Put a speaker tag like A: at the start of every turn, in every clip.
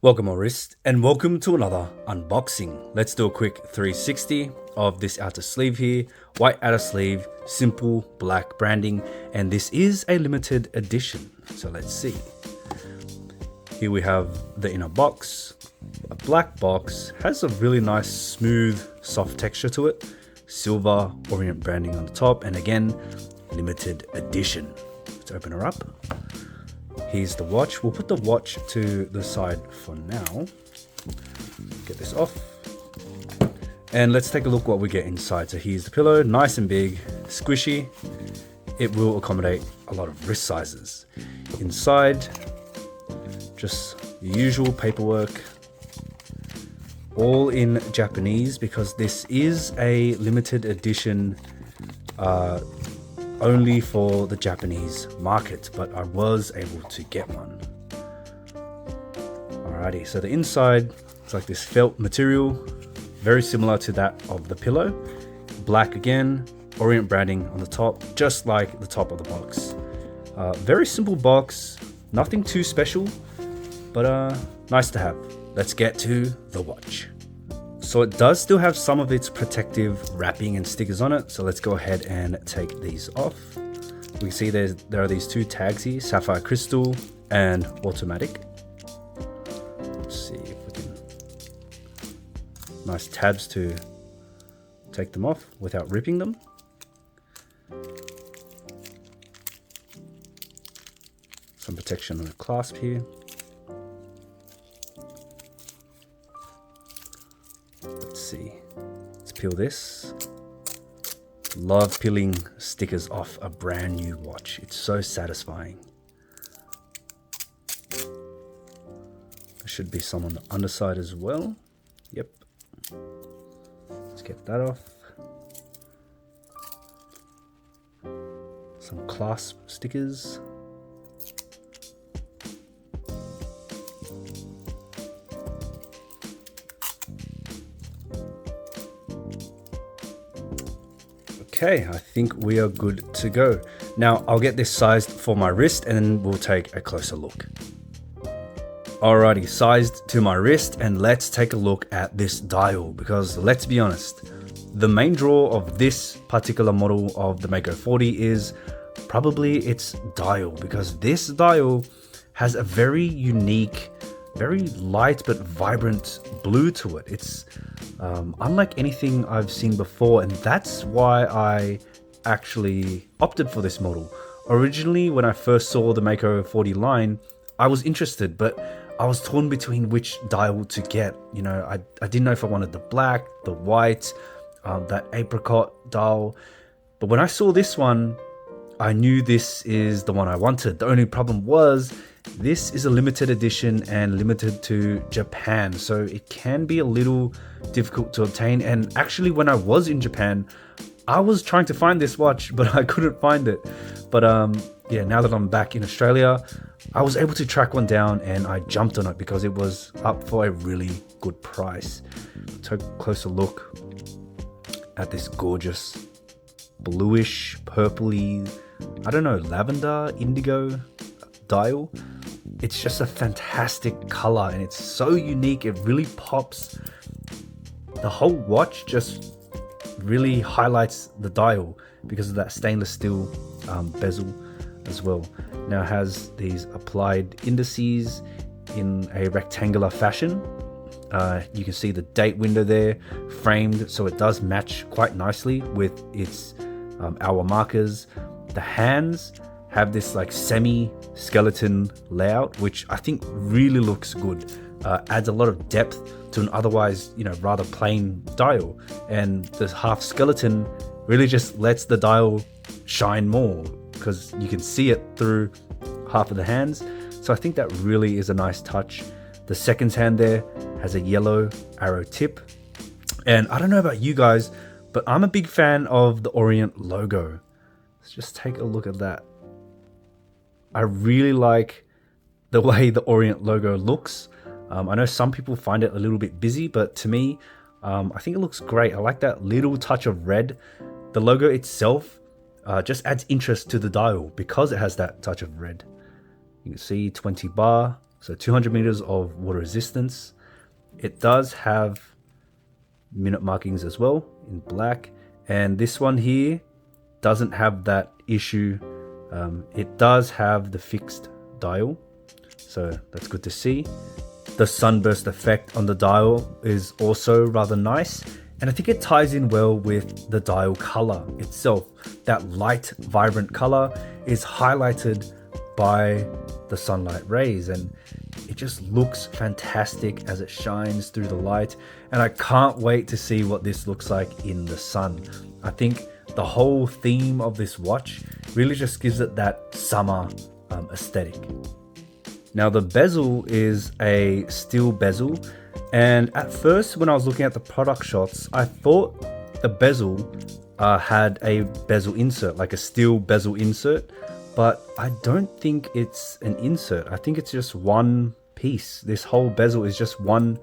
A: Welcome Maurice, and welcome to another unboxing. Let's do a quick 360 of this outer sleeve here. White outer sleeve, simple black branding, and this is a limited edition. So let's see. Here we have the inner box. A black box, has a really nice smooth soft texture to it. Silver Orient branding on the top, and again, limited edition. Let's open her up. Here's the watch. We'll put the watch to the side for now. Get this off. And let's take a look what we get inside. So here's the pillow, nice and big, squishy. It will accommodate a lot of wrist sizes. Inside, just the usual paperwork, all in Japanese because this is a limited edition only for the Japanese market, but I was able to get one. Alrighty, so the inside, it's like this felt material, very similar to that of the pillow. Black again, Orient branding on the top, just like the top of the box. Very simple box, nothing too special, but nice to have. Let's get to the watch. So it does still have some of its protective wrapping and stickers on it. So let's go ahead and take these off. We can see there are these two tags here, sapphire crystal and automatic. Let's see if we can, nice tabs to take them off without ripping them. Some protection on the clasp here. See, let's peel this. Love peeling stickers off a brand new watch. It's so satisfying. There should be some on the underside as well. Yep. Let's get that off. Some clasp stickers. Okay, I think we are good to go. Now I'll get this sized for my wrist and then we'll take a closer look. Alrighty, sized to my wrist, and let's take a look at this dial because let's be honest, the main draw of this particular model of the Mako 40 is probably its dial, because this dial has a very unique, very light but vibrant blue to it. It's unlike anything I've seen before, and that's why I actually opted for this model. Originally, when I first saw the Mako 40 line, I was interested, but I was torn between which dial to get. You know, I didn't know if I wanted the black, the white, that apricot dial. But when I saw this one, I knew this is the one I wanted. The only problem was, this is a limited edition and limited to Japan, so it can be a little difficult to obtain. And actually, when I was in Japan, I was trying to find this watch, but I couldn't find it. But yeah, now that I'm back in Australia, I was able to track one down and I jumped on it because it was up for a really good price. Take a closer look at this gorgeous bluish, purpley, I don't know, lavender, indigo dial. It's just a fantastic color and it's so unique. It really pops. The whole watch just really highlights the dial because of that stainless steel bezel as well. Now it has these applied indices in a rectangular fashion. You can see the date window there framed, so it does match quite nicely with its hour markers. The hands have this like semi-skeleton layout, which I think really looks good. Adds a lot of depth to an otherwise, you know, rather plain dial. And this half skeleton really just lets the dial shine more because you can see it through half of the hands. So I think that really is a nice touch. The second hand there has a yellow arrow tip. And I don't know about you guys, but I'm a big fan of the Orient logo. Let's just take a look at that. I really like the way the Orient logo looks. I know some people find it a little bit busy, but to me, I think it looks great. I like that little touch of red. The logo itself just adds interest to the dial because it has that touch of red. You can see 20 bar, So 200 meters of water resistance. It does have minute markings as well in black. And this one here doesn't have that issue. It does have the fixed dial. So that's good to see. The sunburst effect on the dial is also rather nice. And I think it ties in well with the dial color itself. That light, vibrant color is highlighted by the sunlight rays, and it just looks fantastic as it shines through the light. And I can't wait to see what this looks like in the sun. I think the whole theme of this watch really just gives it that summer aesthetic. Now the bezel is a steel bezel, and at first when I was looking at the product shots, I thought the bezel had a bezel insert, like a steel bezel insert, but I don't think it's an insert. I think it's just one piece. This whole bezel is just one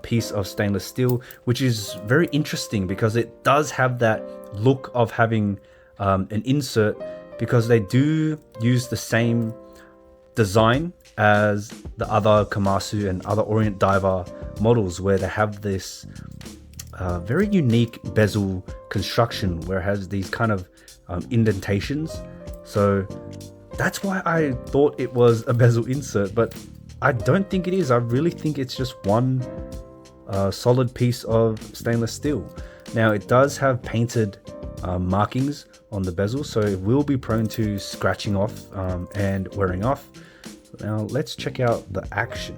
A: piece of stainless steel, which is very interesting because it does have that look of having an insert, because they do use the same design as the other Komatsu and other Orient diver models, where they have this very unique bezel construction where it has these kind of indentations. So that's why I thought it was a bezel insert, but I don't think it is. I really think it's just one solid piece of stainless steel. Now it does have painted markings on the bezel, so it will be prone to scratching off and wearing off. Now let's check out the action.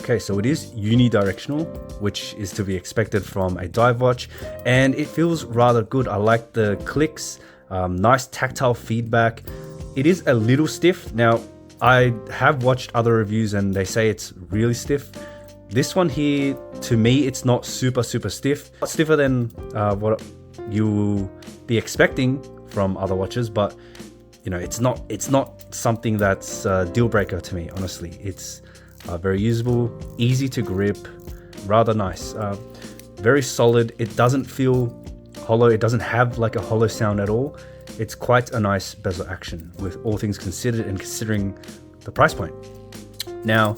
A: Okay, so it is unidirectional, which is to be expected from a dive watch, and it feels rather good. I like the clicks, nice tactile feedback. It is a little stiff. Now, I have watched other reviews and they say it's really stiff. This one here, to me, it's not super stiff. Stiffer than what you'll be expecting from other watches, but you know, it's not something that's a deal breaker to me, honestly. It's very usable, easy to grip, rather nice, very solid. It doesn't feel hollow. It doesn't have like a hollow sound at all. It's quite a nice bezel action with all things considered and considering the price point. Now,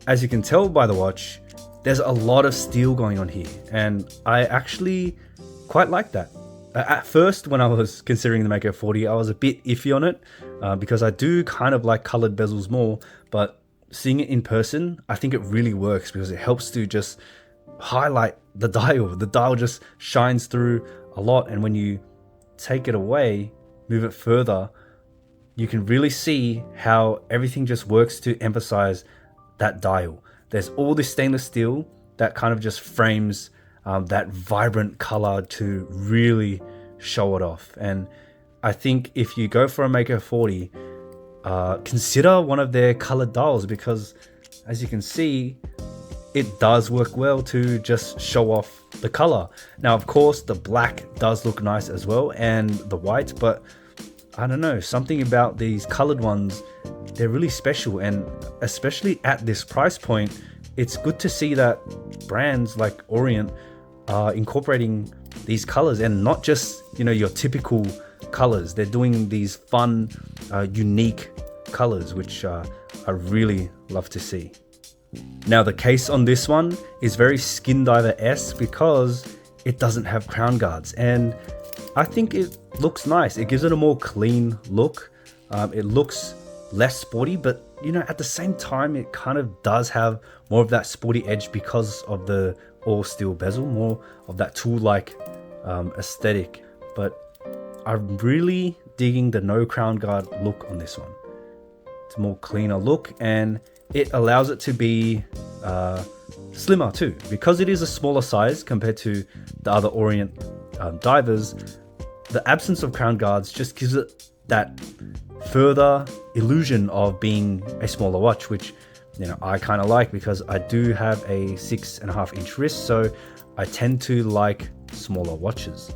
A: as you can tell by the watch, there's a lot of steel going on here, and I actually quite like that. At first, when I was considering the Mako 40, I was a bit iffy on it because I do kind of like colored bezels more, but seeing it in person, I think it really works because it helps to just highlight the dial. The dial just shines through a lot, and when you take it away, move it further, you can really see how everything just works to emphasize that dial. There's all this stainless steel that kind of just frames that vibrant color to really show it off. And I think if you go for a Mako 40, consider one of their colored dials, because as you can see, it does work well to just show off the color. Now, of course, the black does look nice as well, and the white, but I don't know, something about these colored ones, they're really special. And especially at this price point, it's good to see that brands like Orient are incorporating these colors, and not just, you know, your typical colors. They're doing these fun, unique colors, which I really love to see. Now, the case on this one is very Skin Diver-esque because it doesn't have crown guards, and I think it looks nice. It gives it a more clean look. It looks less sporty, but you know, at the same time, it kind of does have more of that sporty edge because of the all steel bezel, more of that tool-like aesthetic. But I'm really digging the no crown guard look on this one. It's a more cleaner look, and it allows it to be slimmer too, because it is a smaller size compared to the other Orient divers. The absence of crown guards just gives it that further illusion of being a smaller watch, which, you know, I kind of like because I do have a 6.5 inch wrist, so I tend to like smaller watches.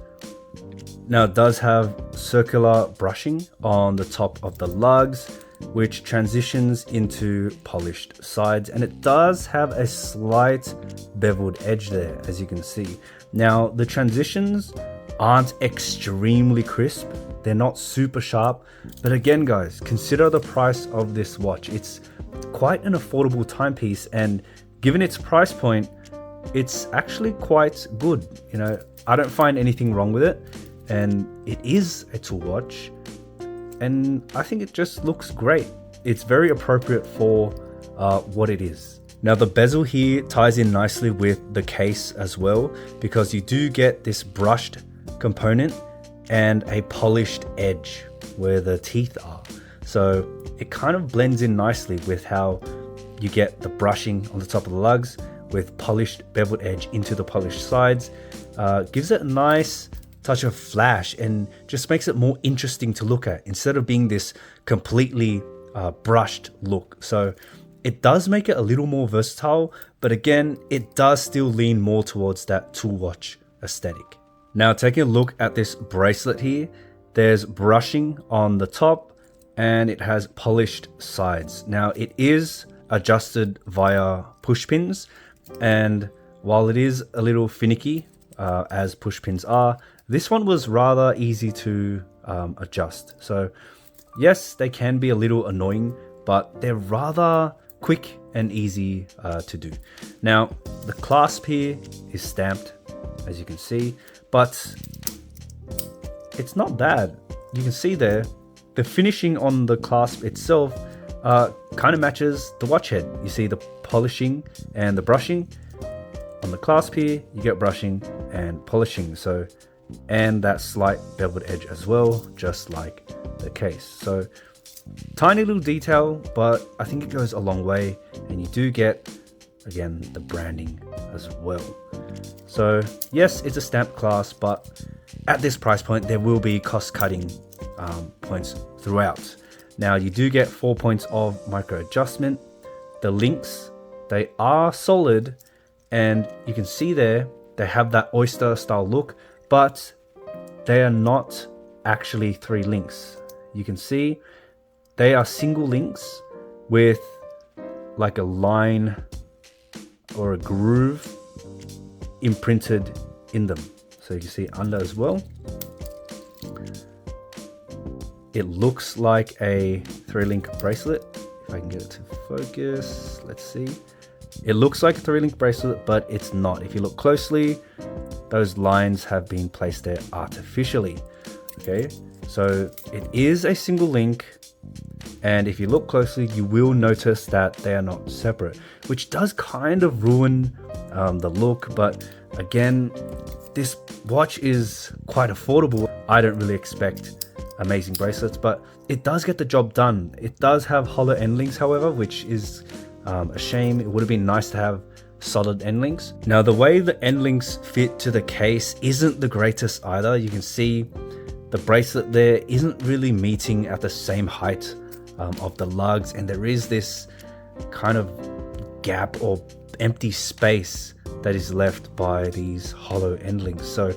A: Now, it does have circular brushing on the top of the lugs. which transitions into polished sides, and it does have a slight beveled edge there, as you can see. Now, the transitions aren't extremely crisp, they're not super sharp, but again guys, consider the price of this watch. It's quite an affordable timepiece, and given its price point, it's actually quite good. You know, I don't find anything wrong with it, and it is a tool watch, and I think it just looks great. It's very appropriate for what it is. Now the bezel here ties in nicely with the case as well, because you do get this brushed component and a polished edge where the teeth are. So it kind of blends in nicely with how you get the brushing on the top of the lugs with polished beveled edge into the polished sides. Gives it a nice touch of flash and just makes it more interesting to look at instead of being this completely brushed look. So it does make it a little more versatile, but again, it does still lean more towards that tool watch aesthetic. Now taking a look at this bracelet here, there's brushing on the top and it has polished sides. Now it is adjusted via push pins, and while it is a little finicky as push pins are, this one was rather easy to adjust. So yes, they can be a little annoying, but they're rather quick and easy to do. Now the clasp here is stamped, as you can see, but it's not bad. You can see there, the finishing on the clasp itself kind of matches the watch head. You see the polishing and the brushing on the clasp here, you get brushing and polishing. So, and that slight beveled edge as well, just like the case. So tiny little detail, but I think it goes a long way, and you do get, again, the branding as well. So yes, it's a stamped clasp, but at this price point, there will be cost-cutting points throughout. Now you do get 4 points of micro adjustment. The links, they are solid, and you can see there, they have that oyster style look, but they are not actually 3 links. You can see they are single links with like a line or a groove imprinted in them. So you can see under as well. It looks like a 3-link bracelet. If I can get it to focus, let's see. It looks like a 3-link bracelet, but it's not. If you look closely, those lines have been placed there artificially. Okay, so it is a single link, and if you look closely, you will notice that they are not separate, which does kind of ruin the look. But again, this watch is quite affordable. I don't really expect amazing bracelets, but it does get the job done. It does have hollow end links, however, which is a shame. It would have been nice to have solid end links. Now the way the end links fit to the case isn't the greatest either. You can see the bracelet there isn't really meeting at the same height of the lugs, and there is this kind of gap or empty space that is left by these hollow end links. So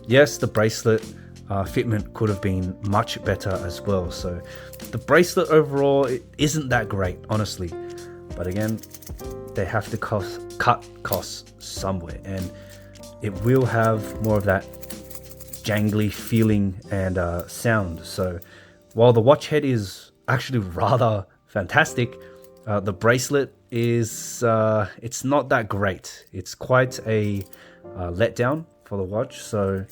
A: yes, the bracelet fitment could have been much better as well. So the bracelet overall, it isn't that great, honestly. But again, they have to cut costs somewhere, and it will have more of that jangly feeling and sound. So while the watch head is actually rather fantastic, the bracelet is it's not that great. It's quite a letdown for the watch. So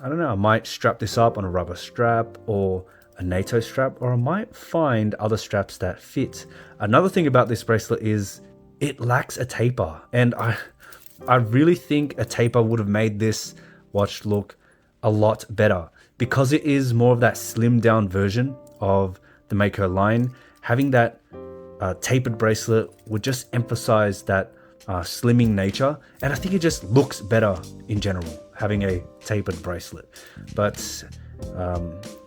A: I don't know, I might strap this up on a rubber strap or a NATO strap, or I might find other straps that fit. Another thing about this bracelet is it lacks a taper, and I really think a taper would have made this watch look a lot better, because it is more of that slimmed down version of the Mako line. Having that tapered bracelet would just emphasize that slimming nature, and I think it just looks better in general having a tapered bracelet. But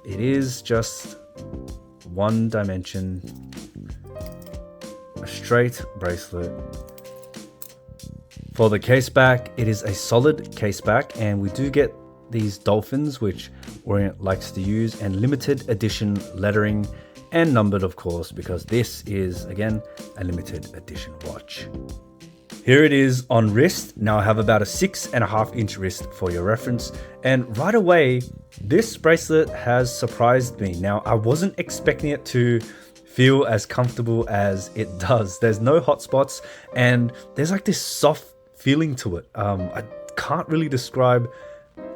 A: it is just one dimension, a straight bracelet. For the case back, it is a solid case back, and we do get these dolphins, which Orient likes to use, and limited edition lettering and numbered, of course, because this is, again, a limited edition watch. Here it is on wrist. Now I have about a 6.5 inch wrist for your reference. And right away, this bracelet has surprised me. Now I wasn't expecting it to feel as comfortable as it does. There's no hot spots and there's like this soft feeling to it. I can't really describe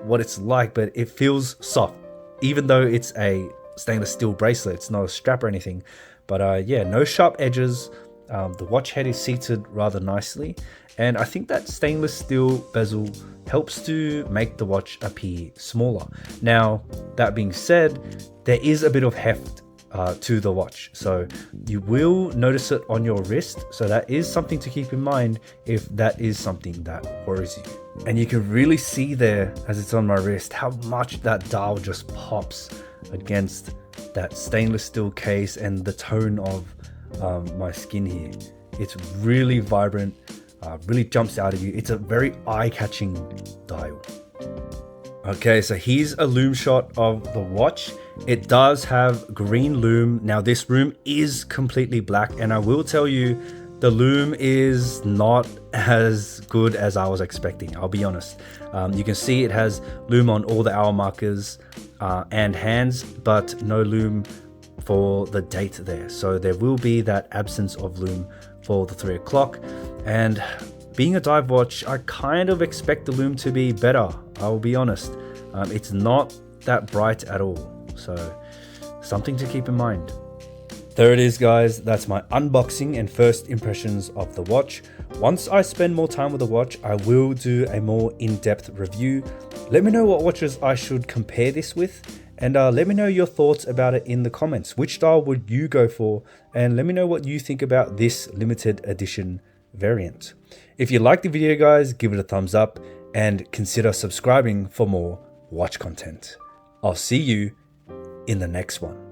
A: what it's like, but it feels soft, even though it's a stainless steel bracelet. It's not a strap or anything, but yeah, no sharp edges. The watch head is seated rather nicely, and I think that stainless steel bezel helps to make the watch appear smaller. Now, that being said, there is a bit of heft to the watch, so you will notice it on your wrist, so that is something to keep in mind if that is something that worries you. And you can really see there as it's on my wrist how much that dial just pops against that stainless steel case and the tone of my skin here. It's really vibrant, really jumps out at you. It's a very eye-catching dial. Okay, so here's a lume shot of the watch. It does have green lume. Now this lume is completely black, and I will tell you, the lume is not as good as I was expecting, I'll be honest. You can see it has lume on all the hour markers and hands, but no lume for the date there. So there will be that absence of lume for the 3 o'clock. And being a dive watch, I kind of expect the lume to be better, I'll be honest. It's not that bright at all. So something to keep in mind. There it is, guys. That's my unboxing and first impressions of the watch. Once I spend more time with the watch, I will do a more in-depth review. Let me know what watches I should compare this with, and let me know your thoughts about it in the comments. Which dial would you go for? And let me know what you think about this limited edition variant. If you liked the video, guys, give it a thumbs up and consider subscribing for more watch content. I'll see you in the next one.